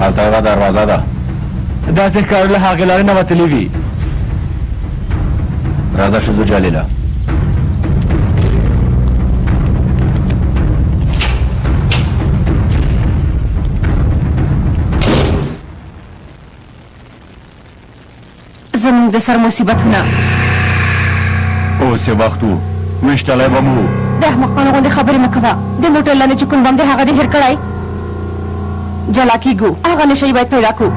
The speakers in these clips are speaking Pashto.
هلته یوه دروازه ده. داسې ښکاري له هغې لارې نه وتلي وي. راځه ښځو جلیله. زموږ د سر مصیبتونه اوس یې وخت و، ویشتلی به مو. د احمقانو غوندې خبرې مه کوه. د موټر لاندې چې کوم بم دی هغه دې هېر کړی. جلا کېږو، هغه نشه یې باید پیدا کړو.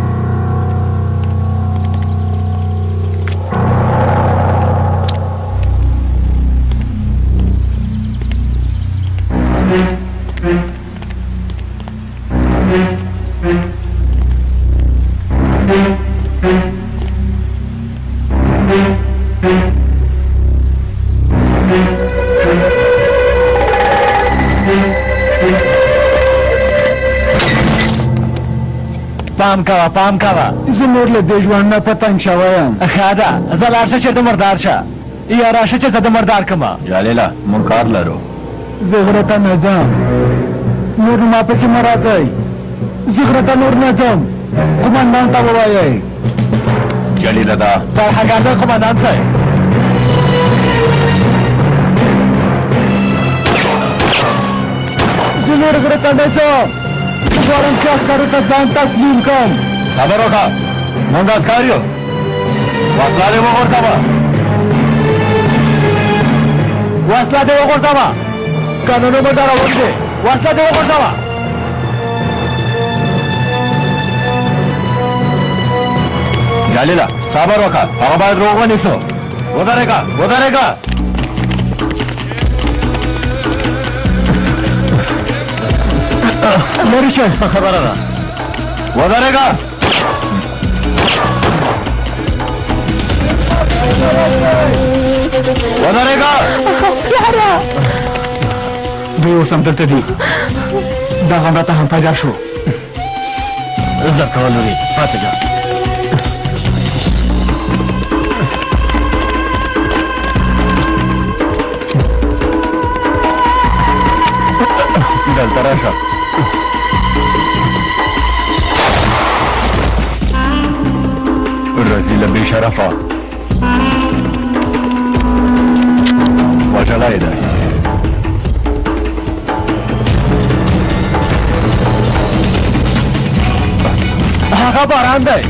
پام کوه پام کوه. زه نور له دې ژوند نه په تنګ شوی یم. ښه ده، زه لاړ شه چې د مردار شه، یا راشه چې زه د مردار کړمه. جلیله مونږ کار لرو. زه غره ته نه ځم، نور نو ما پسې مه راځئ. زه غره ته نور نه ځم، قمندان ته ووایئ. جلیله ده ترحګردن قمندان صاحب. زه نور غره ته نه ځم، زه غواړم چې عسکرو ته ځان تسلیم کړم. صبر وکړه، مونږ عسکر یو. وسله دې وغورځوه. وسله دې وغورځوه، قانونو مه ډارول دې. وسله دې وغورځوه. جلیله صبر وکړه، هغه باید روغ ونیسو. ودرېږه ودرېږه. لرې شئ. څه خبره ده؟ ودرېږه. ودرېږه. پلاره دوی اوس هم دلته دي. دا غم راته هم پیدا شو. زر کول لري، پاڅېږه. دلته راشه. رزیله بې شرفه، وژلی دی. هغه باران دی.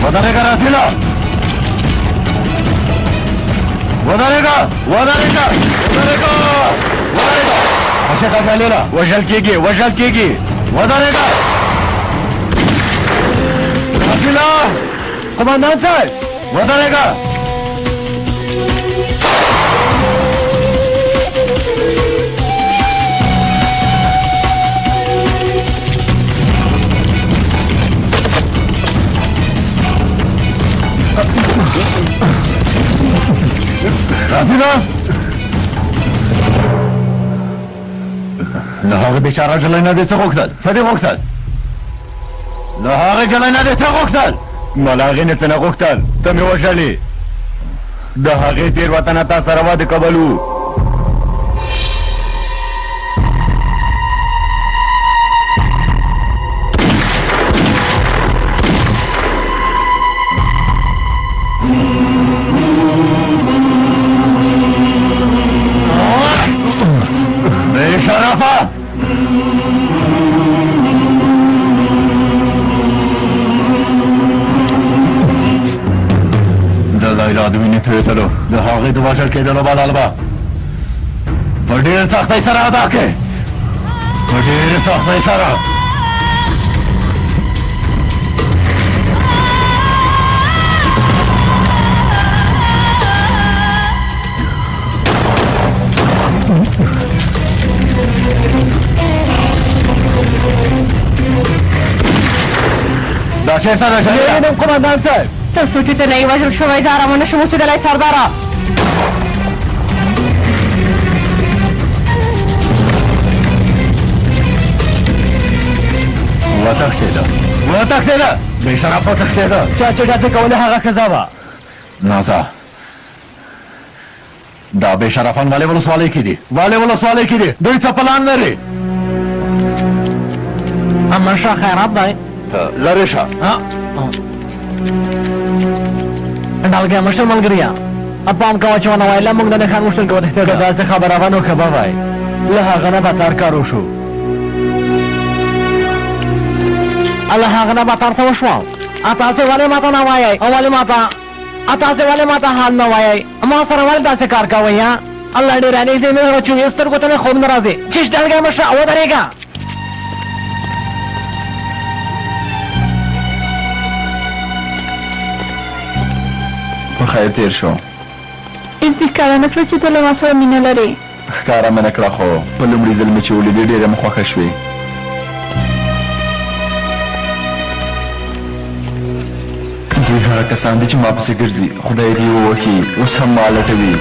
ودرېږه رزیله. ودرېږه ودرېږه ودرېږه ودرېږه. عاشقه جلیله وژل کېږي وژل کېږي. ودرېږه رزیله. قمندان صاحب ودرېږه. رزیله له هغې بېچاره جلۍ نه دې څه غوښتل؟ څه دې غوښتل؟ له هغې جلۍ نه دې څه غوښتل؟ ما له هغې نه څه نه غوښتل، ته مې وژلې. د هغې تېروتنه تا سره واده کول و. بېشرفه. د لیلا د وینې تویېدلو د هغې د وژل کېدلو بدل به په ډېر سختۍ سره ادا کړې. په ډېرې سختۍ سره. دا چېرته ده جلیله؟ نیم قمندان صاحب. تر څو چې ته نه یې وژل شوی زه ارامه نشم اوسېدلی سرداره. وتښتېده وتښتېده. بېشرفه وتښتېده. چا چې داسې کولې هغه ښځه وه. نازه دا بے شرفان والے ولسوالۍ کې دي دوی څه پلان لري اما شا خیرات دی ته لرې شه ډالګه مشر ملګریا اپام کوه چې ونه وایله موږ د خان مشتل کوه ته داسې خبره ونه کبه وای له هغه نه به تار کارو شو الله هغه نه به تار څه وشو تاسې ولې ماته نه وایئ او ولې ماته تاسې ولې ماته حال نه وایئ ما سره ولې داسې کار کوئ یا الله ډېر نږدې مې راچوي سترګو ته مې خوب نه راځي چې ډالګه مشر ودرېږه په خیر تیر شو هیڅ دې ښکاره نه کړه چې ته له ما سره مینه لرې ښکاره مې نه کړه خو په لومړي ځل مې چې ولیدې ډېرې مې خوښه شوې دوی هغه کسان دي چې ما پسې ګرځي خدای دې ووهي اوس هم ما لټوي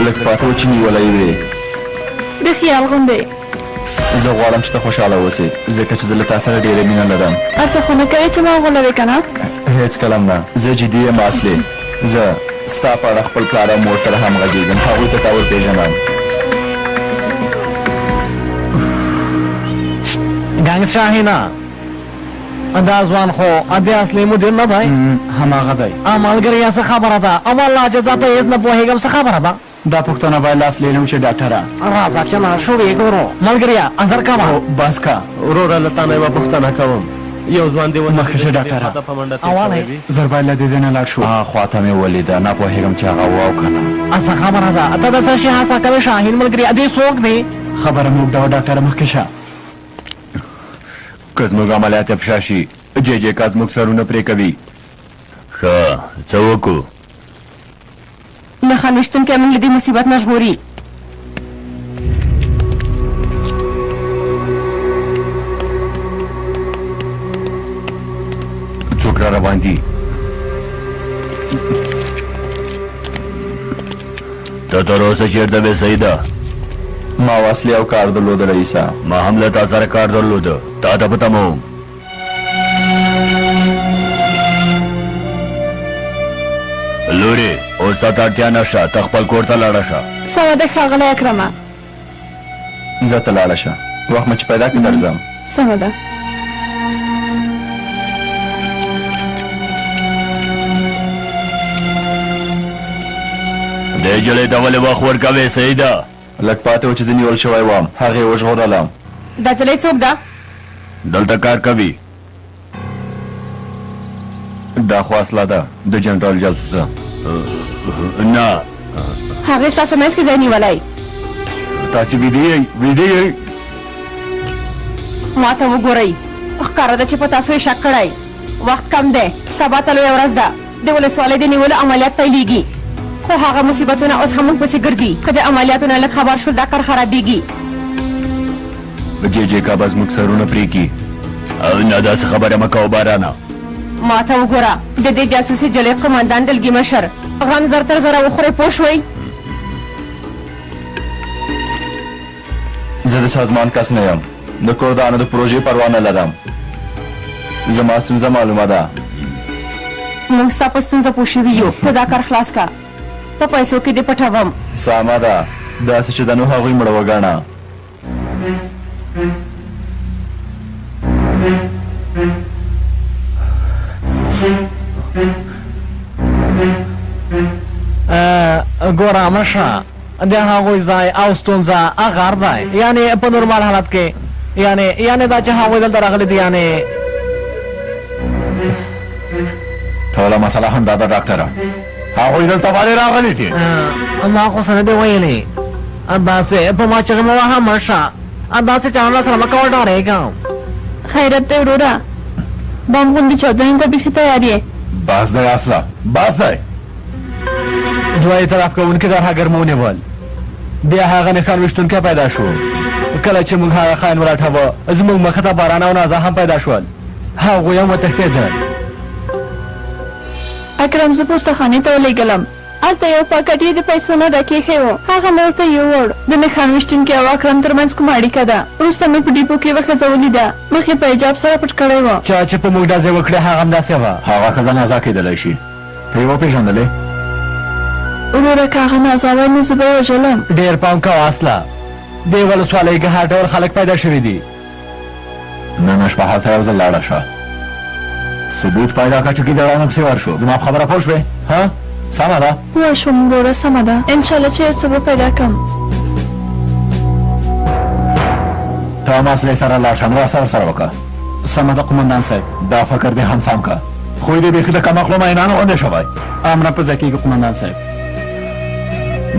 لږ پاته و چې نیولی وې د خیال غوندې زه غواړم چې ته خوشحاله اوسې ځکه چې زه له تا سره ډېره مینه لرم هڅه خو نه کوې چې ما وغولوې که نه هېڅ کله نه زه جدي یم اصلي زه ستا په اړه خپل پلار او مور سره هم غږېږم هغوی ته تا ورپېژنم ګنګ شاهینه دا ځوان خو ادې اصلي مدیر نه دی هماغه دی ملګریا څه خبره ده او الله اجازه ته هېڅ نه پوهېږم څه خبره ده دا پوښتنه باید لاس لیلم چې ډاکټره راځه چې نه شو ویې ګورو ملګریا انظر کوه بس کا وروره له تا نه یوه پوښتنه کوم یو ځوان دې مخکې شه ډاکټره زر باید له دې ځای نه لاړ شو خوا ته مې ولیده نه پوهېږم چې هغه و او که نه څه خبره ده ته د څه شي هڅه کوې شاهین ملګریا دې څوک دی خبره مې اوږده وه ډاکټره مخکې شه که زموږ عملیات افشا شي جې کا زموږ سرونه پرې کوي ښه څه وکړو نښان ویشتونکی موږ له دې مصیبت نه ژغوري څوک را روان دي ته تر اوسه چېرته وې سیده ما وسلې او کار درلوده رئیسه ما هم له تا سره کار درلوده تا ته په تمه وم لورې اوس تا ته اړتیا نشته ته خپل کور ته لاړه شه سمه ده ښاغلی اکرمه زه ته لاړه شه وخت مې چې پیدا کړي درځم سمه ده دې نجلۍ ته ولې وخت ورکوې سیده لږ پاتې و چې زه نیول شوی وم هغې وژغورلم دا نجلۍ څوک ده دلته کار کوي دا خو اصله ده د جنرال جاسوسه نه هغې ستاسو منځ کې ځای نیولی تاسې ویدې یئ ما ته وګورئ ښکاره ده چې په تاسو یې شک کړی وخت کم دی سبا ته لویه ورځ ده د ولسوالۍ د نیولو عملیات پیلیږي خو هغه مصیبتونه اوس هم موږ پسې ګرځي که د عملیاتو نه لږ خبر شول دا کار خرابېږي جې کا به زموږ سرونه پرېږي نه داسې خبره مه کوه بارانه ما ته وګوره د دې جاسوسي جلۍ قمندان ډلګي مشر غم زر تر زره وخورئ پوه شوئ زه د سازمان کس نه یم د کردانو د پروژې پروا نه لرم زما ستونزه معلومه ده موږ ستا په ستونزه پوه شوي یو ته دا کار خلاص که په پیسو کې دې پټوم سمه ده داسې چې د نو هغوی مړه وګڼه ګوره مشه د هغوی ځای او ستونزه غر دی یعنې په نورمال حالت کې یعنې دا چې هغوی دلته راغلي دي یعنې ټوله مسله همدا ده ډاکټره هغوی دلته ولې راغلي دي ما خو څه نه دي ویلي داسې په ما چغې مه وهه مشه داسې چانله سره مه کوه ډارېږم خیرت دی وروره بم غوندې چاودنې ته بیخي تیار یې بس دی اصله بس دی دوه اعتراف کوونکي ترهګر مو ونیول بیا هغه نښان ویشتونکی پیدا شو کله چې موږ هغه خاین وراټاوه زموږ مخې ته باران او نازه هم پیدا شول هغوی هم وتښتېدل اکرم زه پوستخانې ته ولېږلم هلته یو پاکټ یې د پیسو نه ډکېښی و هغه مې ورته یووړ د نښان ویشتونکي او اکرم ترمنځ کومه اړیکه ده وروسته مې په ډیپو کې یوه ښځه ولیده مخ یې په حجاب سره پټ کړی و چا چې په موږ ډزې وکړې هغه همداسې وه هغه ښځه نازا کېدلی شي ته یې وپېژندلې وروره که هغه نازاوی نو زه به یې وژلم ډېر پام کوه اصله دې ولسوالۍ کې هر ډول خلک پیدا شوي دي نن شپه هلته یو ځل لاړه شه ثبوت پیدا کړه چې ګیدړانو پسې ورشو زما په خبره پوه شوې ها سمه ده پوه شوم وروره سمه ده انشاءالله چې یو څه به پیدا کړم ته مسلې سره لاړ شه مرسته ورسره وکړه سمه ده قمندان صاحب دا فکر دې هم سم که خوی دې بیخي د کمعقلو مینانو غوندې شوی امره په ځای کېږي قمندان صاحب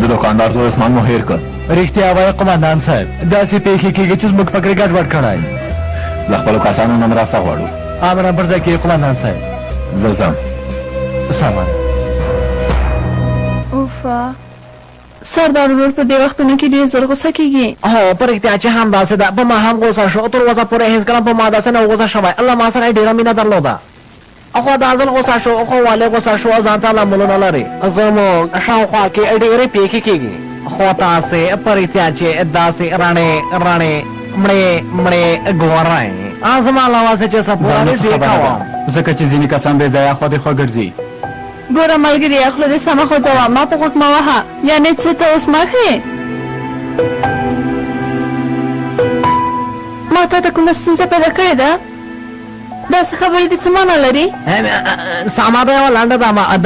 د دوکاندار زوی عثمان مو هېر کړ رښتیا وایي قمندان صاحب داسې پیښې کېږي چې زموږ فکر ګډوډ کړی له خپلو کسانو نه مرسته غواړو امره پر ځای کېږي قمندان صاحب زه ځم سمه ده اوفا سردار ورور په دې وختونو کې ډېر زر غوسه کېږي هو په رښتیا چې همداسې ده په ما هم غوسه شو تر اوسه پورې هېڅکله په ما داسې نه و غوسه شوی الله ما سره یې ډېره مینه درلوده خو دا ځل غوسه شو خو والې غوسه شو ځان ته لاملونه لري زموږ شاوخوا کې ډېرې پیښې کېږي خو تاسې په رښتیا چې داسې رڼې مړې ګورئ زما له واسه چې څه پوره نه دې کوم ځکه چې ځینې کسان بې ځایه خوا دېخوا ګرځي ګوره ملګري خوله دې سمه خوځوه ما په غوږ مه وهه یعنې څه ته اوس ما ښې ما تا ته کومه ستونزه پیدا کړې ده داسې خبرې دې څه معنا لري سمه ده یوه لنډه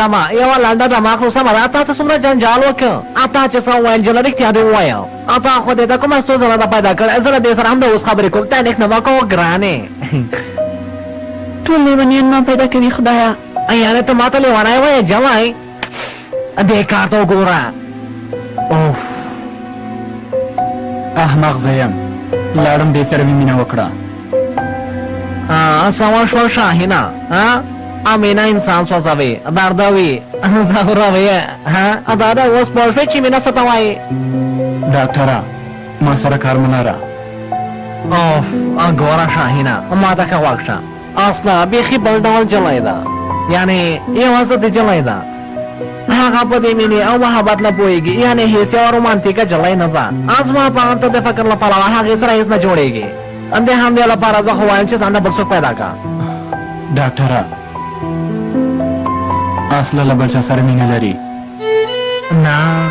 دمه یوه لنډه دمه خو سمه ده تاسو څومره جنجال وکړه تا چې څه وویل جله رښتیا دې وویل تا خو دې ته کومه ستونزه نه ده پیدا کړې زه له دې سره هم د اوس خبرې کوم ته نیک نه مه کوه ګرانې ټول لیونیان ما پیدا کوي خدایا یعنې ته ما ته لیونی وایې جوای دې کار ته وګوره اوف احمق زه یم لاړم دې سره مې مینه وکړه سوا شو شاهینه امینه انسان سوځوي دردوي ځوروي دا د اوس پوه شوې چې مینه څه ته وایي ډاکټره ما سره کار مه لره اوف ګوره شاهینه ما ته ښه غوږ شه اصله بیخي بل ډول جلی ده یعنې یوازې د جلی ده هغه په دې مینې او محبت نه پوهېږي یعنې هېڅ یوه رومانتیکه جلی نه ده زما په ته د فکر له پلوه هغې سره هېڅ نه جوړېږي د همدې لپاره زه خو وایم چې ځان نه بل څوک پیدا کړه ډاکټره اصله له بل چا سره مینه لري نه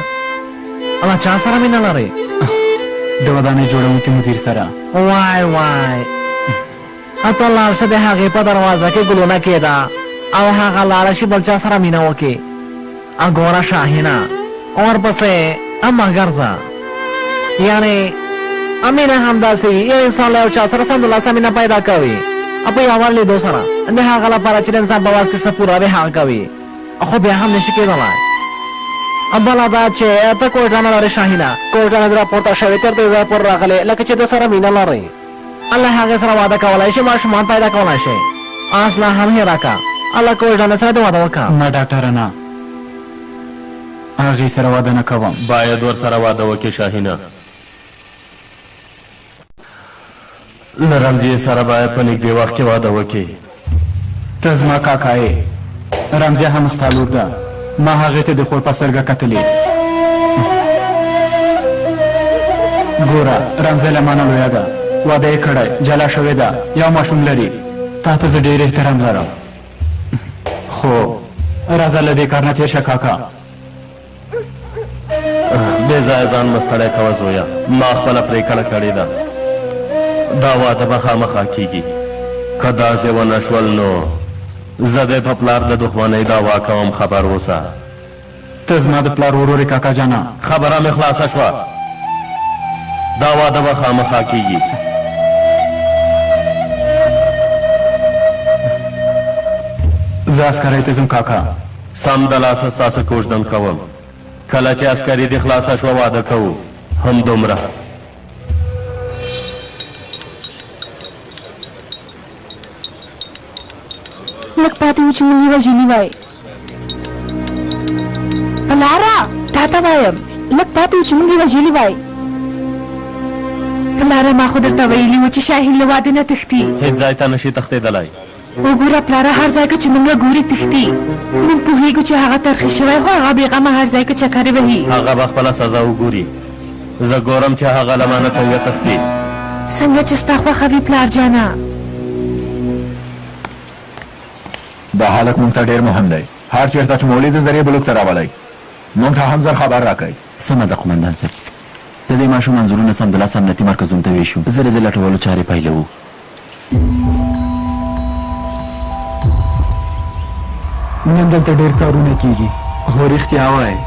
له چا سره مینه لري د ودانۍ جوړونکي مدیر سره وای ته لاړ شه د هغې په دروازه کې ګلونه کېده او هغه لاړه شي بل چا سره مینه وکړي ګوره شاهینه ورپسې مګر ځه یعنې مینه همداسې یو انسان له یو چا سره سمدلاسه مینه پیدا کوي په یوه لیدو سره د هغه لپاره چې د انسان په واس کې څه پوره وي هغه کوي خو بیا هم نشي کېدلی بله دا چې ته کوټه نه لرې شاهینه کوټه نه دې راپورته شوې تر دې ځایه پورې راغلې لکه چې د سره مینه لرئ الله هغې سره واده کولی شي ماشومان پیدا کولی شي اصله هم هېره کړه الله کوټه سره دې واده وکړه نه ډاکټره نه هغې سره واده نه کوم باید ورسره واده وکړې شاهینه له رمزي سره باید په نږدې وخت کې واده وکړي ته زما کاکا یې رمزیه هم ستا لور ده ما هغې ته د خور په سترګه کتلې ګوره رمزه له مانه لویه ده واده یې کړی جلا شوې ده یو ماشوم لري تا ته زه ډېر احترام لرم خو راځه له دې کار نه تېر شه کاکا بې ځایه ځان مه ستړی کوه زویه ما خپله پرېکړه کړې ده دا واده به خامخا کېږي که داسې ونه شول نو زه د په پلار د دښمنۍ دعوا کوم خبر اوسه ته زما د پلار ورور یې کاکا جانا خبره مې خلاصه شوه دا واده به خامخا کېږي زه عسکری ته ځم کاکا سم د لاسه ستاسو کوژدن کوم کله چې عسکري دې خلاصه شوه واده کوو همدومره لږ پاتې و چې موږ یې وژلي وای پلاره تا ته وایم لږ پاتې و چې موږ یې وژلي وای پلاره ما خو درته ویلي و چې شاهین له واده نه تښتي هېڅ ځای ته نشي تښتېدلی وګوره پلاره هر ځای کې چې موږ ګوري تښتي موږ پوهېږو چې هغه ترخی شوی خو هغه بېغمه هر ځای کې چکرې وهي هغه به خپله سزا وګوري زه ګورم چې هغه له مانه څنګه تښتي څنګه چې ستا خوښه وي پلار جانه دا هلک مونږ ته ډېر مهم دی هر چېرته چې مولوي د ذریعې بلوک ته راولئ مونږ ته هم زر خبر راکئ سمه ده قمندان صاحب د دې ماشوم انځورونه سمدلاسه امنیتي مرکزونو ته ویشو زه د لټولو چارې پیلوو نن دلته ډېر کارونه کیږي خو رښتیا وایي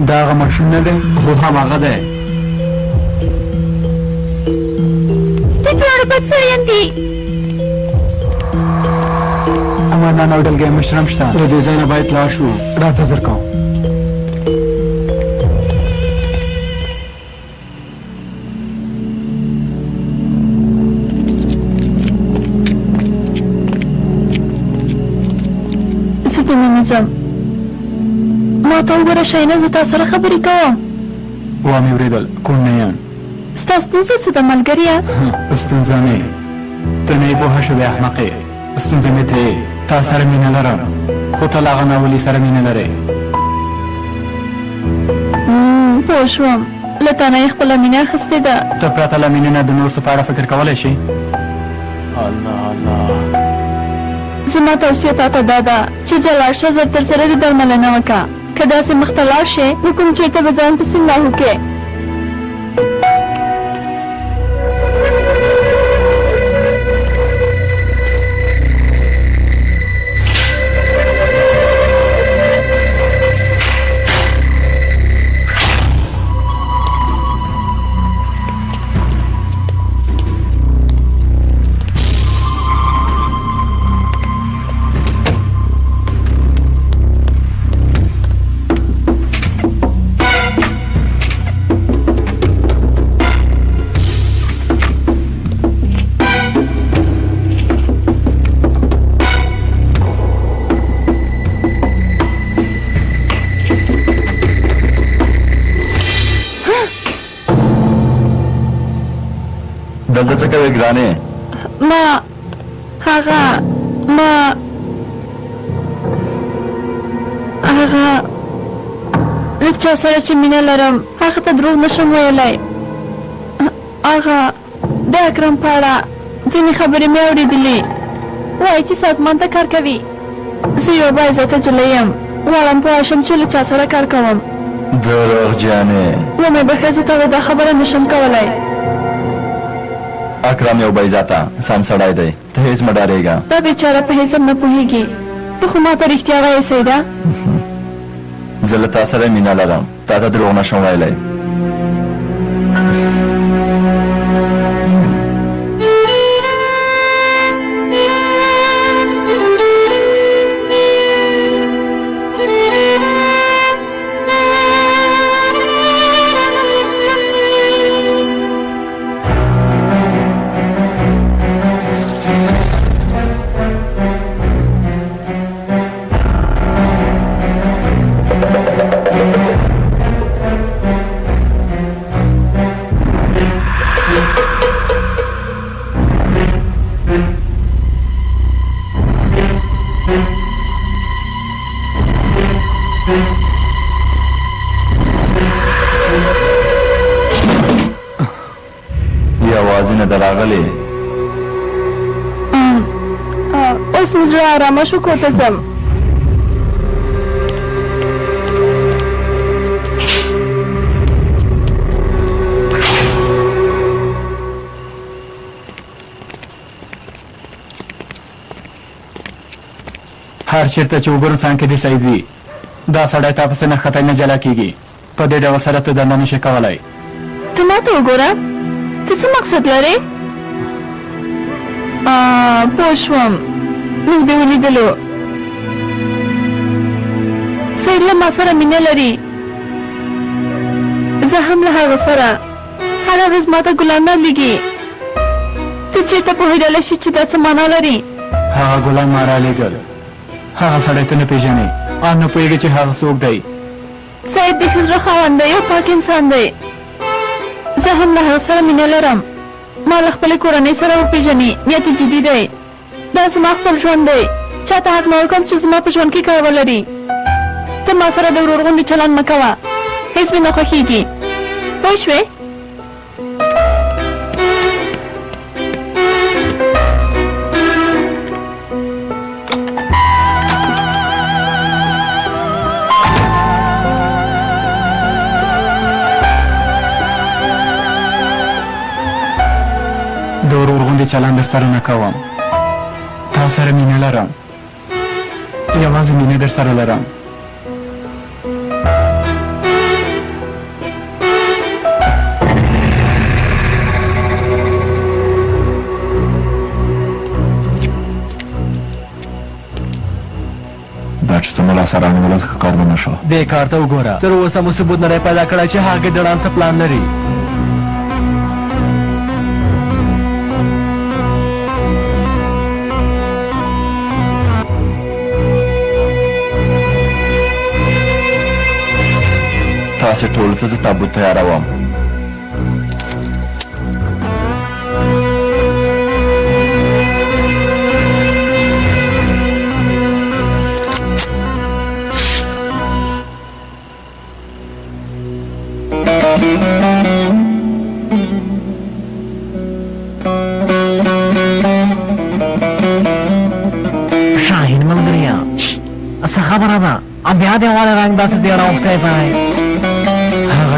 دا هغه ماشوم نه دی خو هماغه دی دوی دواړه بد سړیان دي امانان او ډلګی مشر هم شته له دې ځای نه باید لاړ شو راځه زر کوم زه د مینې ځم ما ته وګوره شاینه زه تا سره خبرې کوم وا مې اورېدل کوم نه یم ستا ستونزه څه ده ملګریه ستونزه نه یې ته نه یې پوهه شوې احمقې ستونزه مې ته یې تا سره مینه لرم خو ته له هغه ناولي سره مینه لرې پوه شوم له تا نه یې خپله مینه اخیستې ده ته پرته له مینې نه د نور څه په اړه فکر کولی شي الله الله زما توصیه تا ته دا ده چې ځه لاړ شه زر تر سره دې درملنه وکړه که داسې مخته لاړ شې نو کوم چېرته به ځان پسې ملا وکړې دلته څه کوې ګرانې ما له چا سره چې مینه لرم هغه ته دروغ نشم ویلی هغه د اکرم په اړه ځینې خبرې مې اورېدلې وایي چې سازمان ته کار کوي زه یوه باعزته نجلۍ یم غواړم پوه شم چې له چا سره کار کوم دروغجانې ومې بښه زه ته دا خبره نشم کولی اکرم یو بایزاته سم سړی دی ته هېڅ مه ډارېږه دا بیچاره په هېڅ هم نه پوهېږي ته خو ما ته رښتیا وایې سیده زه له تا سره مینه لرم تا ته دروغ نشم ویلی یوازې نه ده راغلې اوس مې زړه ارامه شو کور ته ځم هر چېرته چې وګورم څنګ کې دې سعید وي دا سړی تا پسې نه خطی نه جلا کېږي په دې ډول سره ته دنده نشي کولی ته ما ته وګوره ته څه مقصد لرې پوه شوم موږ دې ولیدلو سعید له ما سره مینه لري زه هم له هغه سره هره ورځ ما ته ګلان رالېږي ته چېرته پوهېدلی شي چې دا څه معنا لري هغه ګلان ما رالېږل هغه سړی ته نه پېژنې ان نه پوهېږې چې هغه څوک دی سعید د ښه زړه خاوند دی او پاک انسان دی زه هم له هغه سره مینه لرم ما له خپلې کورنۍ سره وپېژنې نیت یې جدي دی دا زما خپل ژوند دی چاته حق نه ورکوم چې زما په ژوند کې کار ولري ته ما سره د ورور غوندې چلند مه کوه هېڅ مې نه خوښېږي پوه شوې د ورور غوندې چلند درسره نه کوم تا سره مینه لرم یوازې مینه در سره لرم دا چې څه ملا سره نیولل ښه کار ونه شو دې کار ته وګوره تر اوسه مو ثبوت نه دی پیدا کړی چې هغې د ډانس پلان لري تاسې ټولو ته زه تابوت تیاروم شاهین ملګريه څه خبره ده بیا دې ولې رنګ داسې زیړه اوښتی دی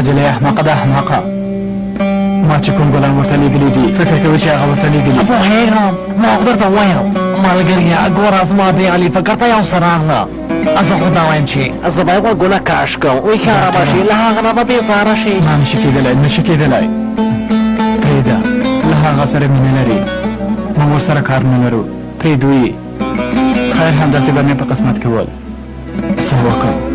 هغه جلۍ احمقه ده احمقه ما چې کوم ګلان ورته لیږلي دي فکر کوي چې هغه ورته لیږلي پوهېږم ما خو درته ووایم ملګريه ګوره زما دې علي فکر ته یو څه راغله زه خو دا وایم چې زه به یې غوږونه کاش کړم هوښیاره به شي له هغه نه به بېزاره شي ما نشي کېدلی نشي کېدلی پرېږده له هغه سره مینه لري موږ ورسره کار نه لرو پرېږدو یې خیر همداسې به مې په قسمت کې ول څه وکړم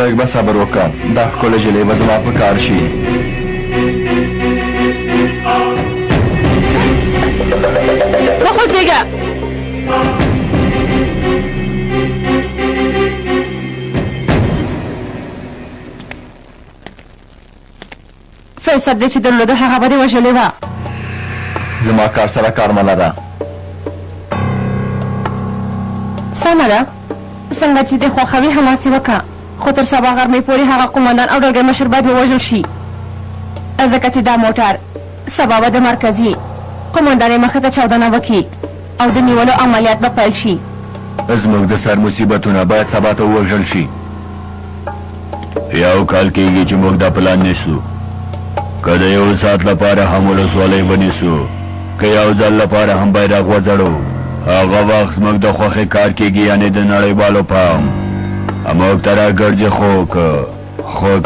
لږ به صبر وکړه دا ښکله جلۍ به زما په کار شي مه خوځېږه فرصت دی چې درلوده هغه به دې وژلې وه زما کار سره کار مه لره سمه ده څنګه چې دې خوښوي هماسې وکړه خو تر سبا غرمې پورې هغه قومندان او ډلګۍ مشر باید ووژل شي ځکه چې دا موټر سبا به د مرکزي قومندانې مخې ته چاودنه وکړي او د نیولو عملیات به پیل شي زموږ د سر مصیبتونه باید سبا ته ووژل شي یو کال کېږي چې موږ دا پلان نیسو که د یو ساعت لپاره هم ولسوالۍ ونیسو که یو ځل لپاره هم بیرغ وځړو هغه وخت زموږ د خوښې کار کېږي یعنې د نړیوالو پام موږ ته راګرځي خو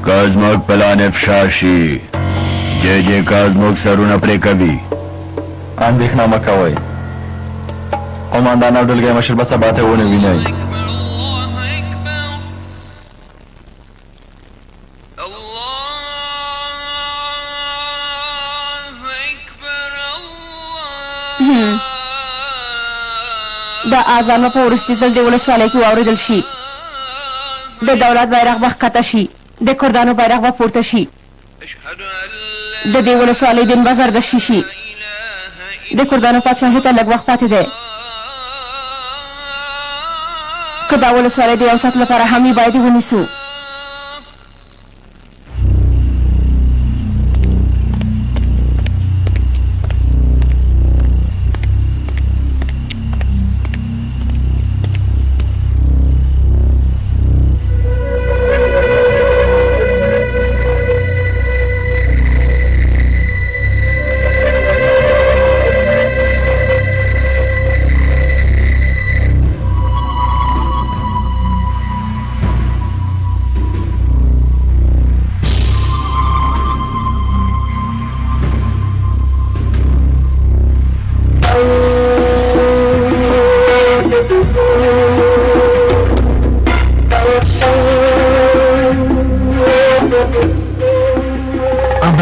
که زموږ پلان افشا شي جې که زموږ سرونه پرې کوي اندېښنه مه کوئ قومندان او ډلګۍ مشر به سبا ته ونه وینئ دا اذان به په وروستي ځل د ولسوالۍ کې واورېدل شي د دولت بیرغ به ښکته شي د کردانو بیرغ به پورته شي د دې ولسوالۍ دین به زردشتي شي د کردانو پاچاهۍ ته لږ وخت پاتې دی که دا ولسوالۍ د یو ساعت لپاره هم یې باید یې ونیسو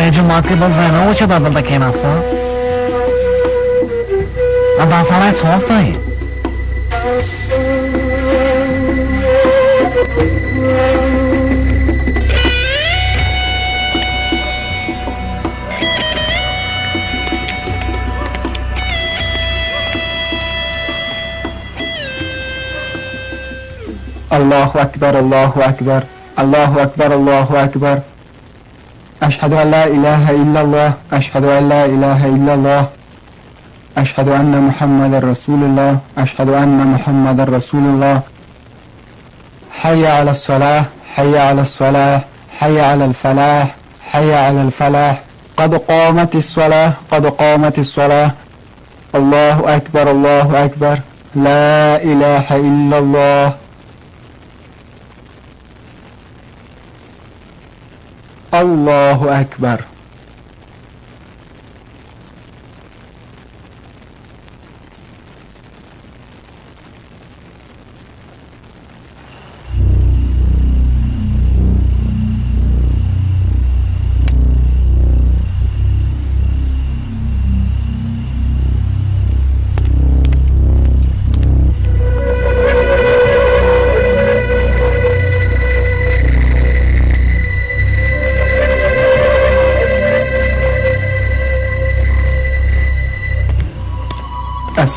په جومات کې بل ځای نه و چې دا دلته کېناسته دا سړی څوک دی الله أكبر الله أكبر الله أكبر الله أكبر أشهد أن لا إله إلا الله أشهد أن لا إله إلا الله أشهد أن محمد رسول الله أشهد أن محمد رسول الله حي على الصلاة حي على الصلاة حي على الفلاح حي على الفلاح قد قامت الصلاة قد قامت الصلاة الله أكبر الله أكبر لا إله إلا الله الله أكبر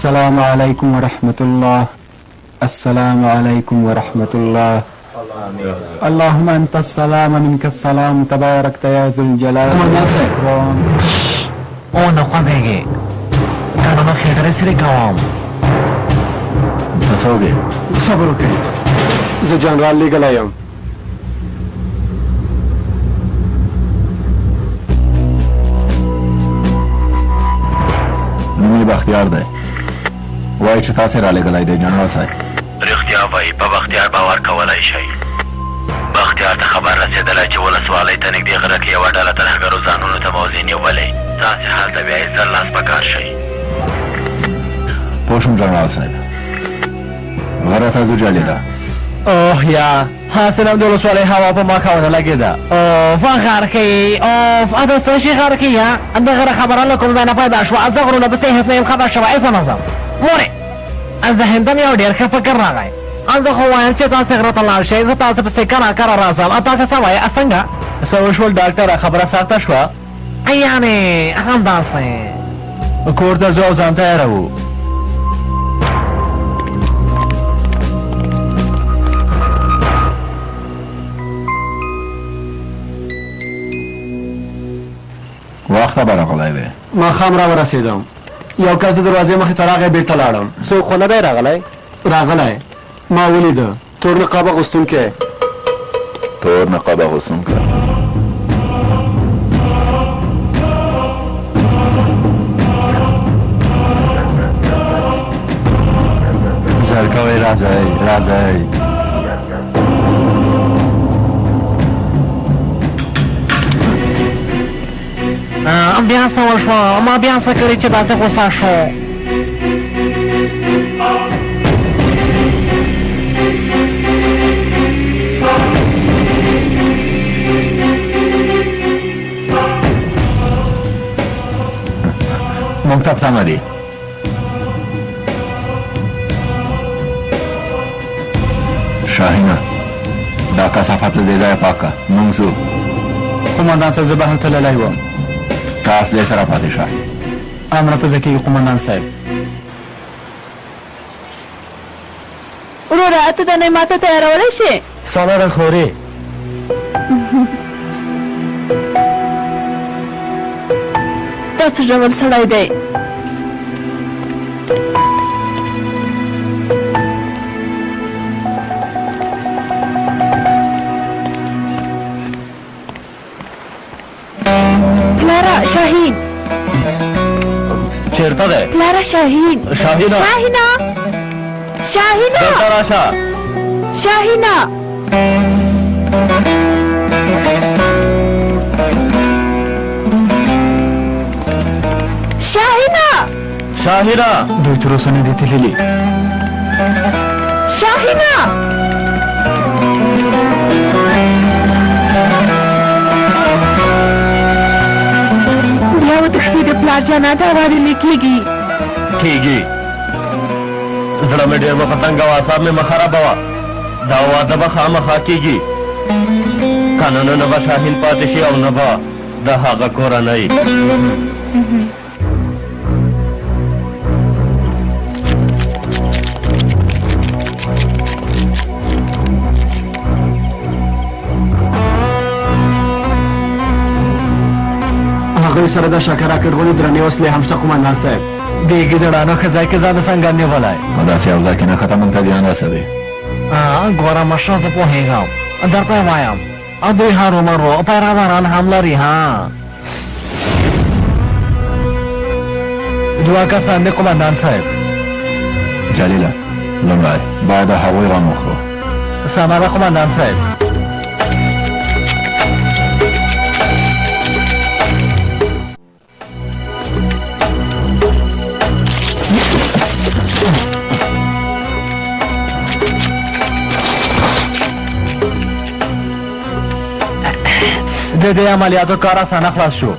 السلام عليكم ورحمة الله السلام عليكم ورحمة الله اللهم أنت السلام منك السلام تبارك يا ذو الجلال والإكرام او نه خوځېږي دا نو خبرې سره کوم تاسو وګورئ صبر وکړئ زه جنرال لېږلی یم نوم یې بختیار دی وایي چې تاسې رالېږلی دی جنرال صاحب رښتیا وایي په بختیار باور کولی شئ بختیار ته خبر رسېدلی چې ولسوالۍ ته نږدې غره کې یوه ډله ترهګرو ځانونو ته موضع نیولې تاسې هلته بیا یې زر لاس په کار شئ پوه شوم جنرال صاحب غره ته ځو جلیله اوه یا حاصل هم د ولسوالۍ هوا په ما کونه لګېده اوف غر کې اوف اته څه شي غر کې یا د غره خبره له کوم ځای نه پیدا شوه زه غرونه پسې هېڅ نه یم خبر شوی څه نظم مورې ذهن ته مې یو ډېر ښه فکر راغی زه خو وایم چې تاسې غره ته لاړ شئ زه تاسې پسې کره کره راځم تاسې څه وایې څنګه څه وشول ډاکټره خبره سخته شوه یعنې همداسې کور ته ځو او ځان تیاره وو وخته به راغلی وې ماښام را ورسېدم یو کس د دروازې مخې ته راغی بېرته لاړم څوک خو نه دی راغلی راغلی ما ولیده تور نقاب اغوستونکی تور نقاب اغوستونکی زرګوی راځئ راځئ بیا څه وشوه ما بیا څه کړي چې داسې غوسه شو موږ ته په تمه دي شاهینه دا کثافت له دې ځایه پاک کړه موږ ځو قومندان صاحب زه به هم تللی وم ته اصلې سره پاتې شه امر په ځکه قومندان صاحب وروره ته دا نه ماته تیارولی شې سالاره خورې دا څه ډول سړی دی کلارا شاهین چیرته دی کلارا شاهین شاهینه شاهینه شاهینه دلته راشه شاهینه شاهینه شاهینه دوی تر اوسه نه دي تللي شاهینه پلار جانا دا وادي لیکيږي کیږي زړه مې ډېر پتنګ او اعصاب مې مخرب وه دا واده به خامخا کیږي قانونونه به شاهین پاتې شي او نه به د هغه کورنۍ هغوی سره د شکره کډغلي درنې وسلې هم شته قومندان صاحب دیګې د ډانو ښه ځای کې ځان د سنګر نیولی داسې یو ځای کې نه ختم موږ ته زیان رسوي ګوره مشره زه پوهېږم درته یې وایم دوی هرومرو پیراداران هم لري ها دوه کسان دی قومندان صاحب جلیله لومړی باید د هغوی غم وخورو سمه ده قومندان صاحب د دې عملیاتو کار اسانه خلاص شو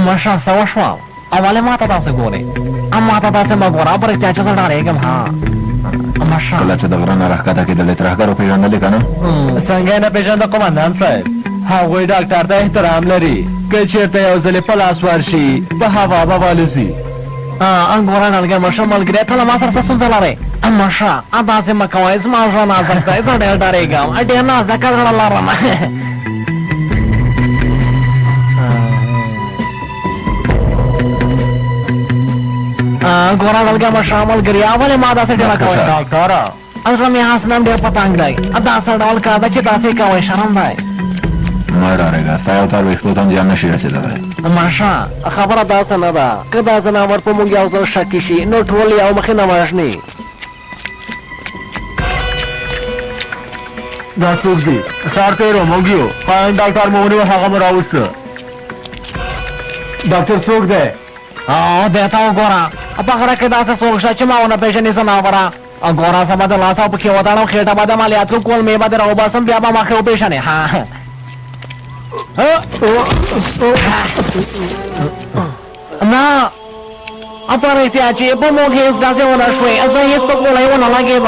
ماشه څه وشوه اولې ما ته داسې ګورې ما ته داسې مه ګوره په رښتیا چې زه ډارېږم ها ماشه کله چې د غره نه راښکته کېدلې ترهګر وپېژندلې که نه څنګه یې نه پېژنده قومندان صاحب هغوی ډاکټر ته احترام لري که چېرته یو ځلې په لاس ورشي په هوا به والوځي ګوره نلګی ماشه ملګری ته له ما سره څه ستونزه لرې ماشه داسې مه کوئ زما زړه نازک دی زه ډېر ډارېږم ډېر نازکه زړه لرم ګوره نلګی ماشه ملګریا ولې ما داسې ډېره کوئ ډاکټره زړه مې هسې نن ډېر پتنګ دی داسې ډول کار ده چې داسې کوئ شرم دی مه ډارېږه ستا یو تار ویښتو ته هم زیان نه شي رسېدلی ماشه خبره داسې نه ده که دا ځناور په موږ یو ځل شکي شي نو ټول یو مخې نه وژني دا څوک دی ښار تېرو موږ یو خاین ډاکټر مو ونیو هغه مو راوسته ډاکټر څوک دی دی ته وګوره په غره کې داسې څوک شته چې ما ونه پېژني ځناوره ګوره زه به د لاس او پښې وتړم خېټه به د عملیات کړم کولمې به دې راوباسم بیا به مخې وپېژنې نه په رښتیا چې په موږ هېڅ داسې ونه شوې زه هېڅ په ګولۍ ونه لګېدم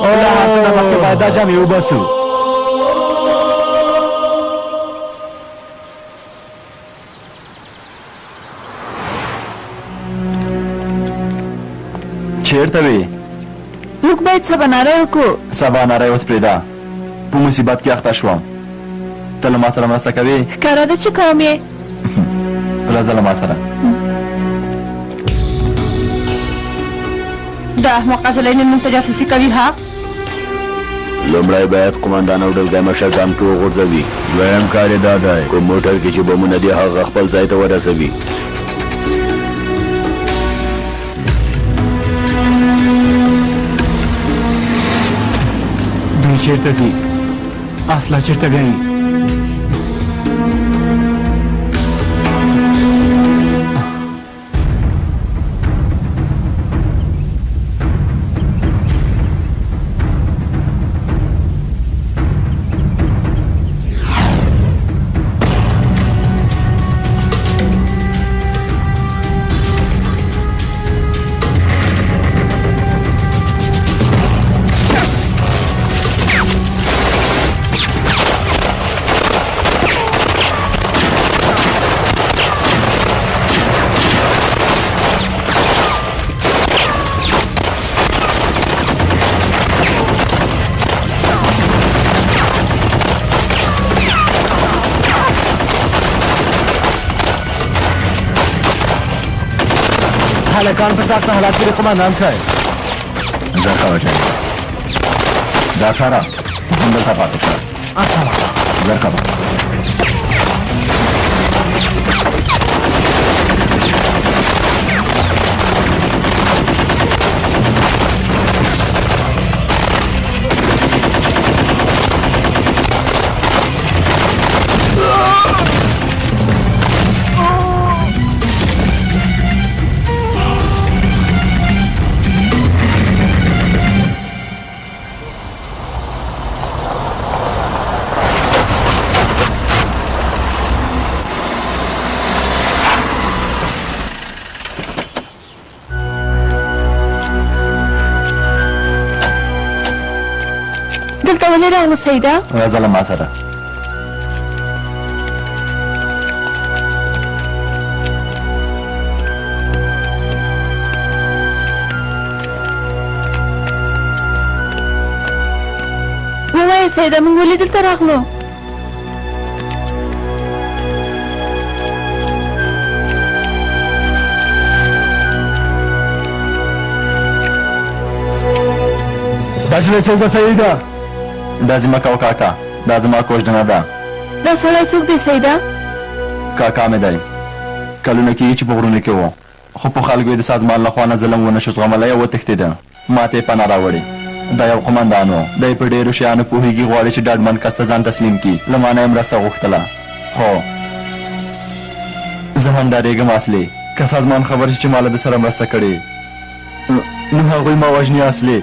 او له هڅې نه مخکې باید دا جامې وباسو چېرته وې موږ باید سباناری وکړو سباناری اوس پرېږده په مصیبت کې اخته شوم ته له ما سره مرسته کوې ښکاره ده چې کوم یې راځه له ما سره دا احمقه زلۍ نن موږ ته جاسوسي کوي ها لومړی باید قمندان او ډلګی مشر ګام کې وغورځوي دویم کار یې دا دی کوم موټر کې چې بمونه دي هغه خپل ځای ته ورسوي دوی چېرته ځي اصله چېرته بیایي هلکان په سخت حالات کې د قمندان صاحب ځه ښه وجه ډاکټره ته هم دلته پاتې شه ژر کوه دلته ولې راغلو سیده؟ راځه له ما سره. ووایه سیده موږ ولې دلته راغلو؟ دا سړی څوک ده سیده؟ دا زما کوه کاکا، دا زما کوژدنه ده. دا سړی څوک دی سیده؟ کاکا مې دی. کلونه کېږي چې په غرونو کې و، خو په خلکو یې د سازمان لخوا نه ظلم ونه شو زغملی او وتښتېده. ما ته یې پناه راوړې. دا یو قمندان و، دی په ډېرو شیانو پوهېږي، غواړي چې ډاډمن کس ته ځان تسلیم کړي. له ما نه یې مرسته غوښتله، خو زه هم ډارېږم اصلي که سازمان خبر شي چې ما له ده سره مرسته کړې نو هغوی ما وژني اصلي.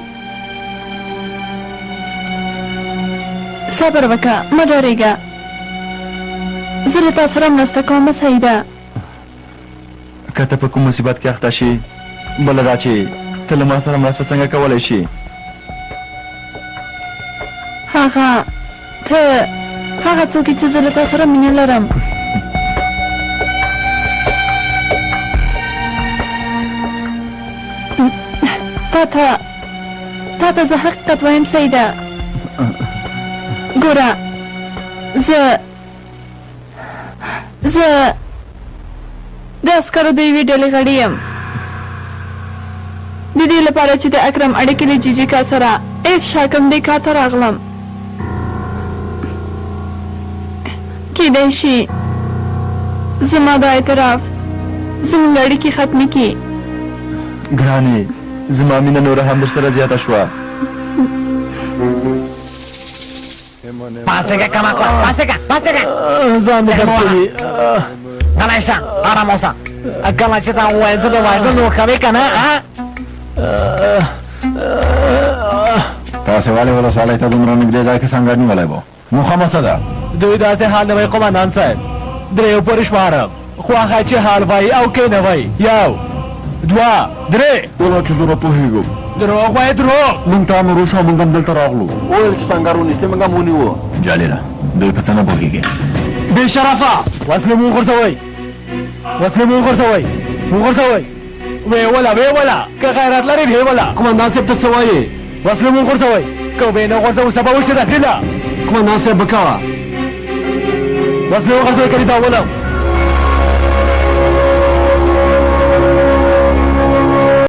صبر وکړه مه ډارېږه، زه له تا سره مرسته کوم سیده. که ته په کوم مصیبت کې اخته شي، بله دا چې ته له ما سره مرسته څنګه کولی شي؟ هغه څوک چې زه له تا سره مینه لرم. تا ته زه حقیقت وایم سیده. ګوره زه د عسکرو د یوې ډلې غړی یم، د دې لپاره چې د اکرم اړیکې له جیجیکا سره افشا کړم دې کار ته راغلم. کیدای شي زما دا اعتراف زموږ اړیکې ختمې کړي. ګرانې زما مینه نوره هم در سره زیاته شوه. پاسېږه کمه کړه، پاسېږه ځان مې درد کوي. غلی شه، ارام اوسه. کله چې تا وویل زه د وژنو کوې که نه؟ تاسې ولې ولسوالۍ ته دومره نږدې ځای کې سنګر نیولی و؟ موخه مو څه ده؟ دوی داسې حال نه وایي قمندان صاحب، دریو پورې شمارم، خو هغه چې حال وایي او کې نه وایي. یو دوه درې. ټوله چې زه پوهېږم دروغ وایي دروغ. موږ ته امر وشو، موږ هم دلته راغلو. وویل چې سنګر ونیسئ، موږ هم ونیوه. جالله دوی په څه نه پوهېږي. بې شرفه وسلې مو وغورځوئ، وسلې مو وغورځوئ، وغورځوئ. ویې وله که غیرت لرې ویې وله. قمندان صاحب ته څه وایې؟ وسلې مو وغورځوئ، که ویې نه غورځوو سبا وشي داخله. قمندان صاحب به کوه، وسلې وغورځوئ که دې دا ولم.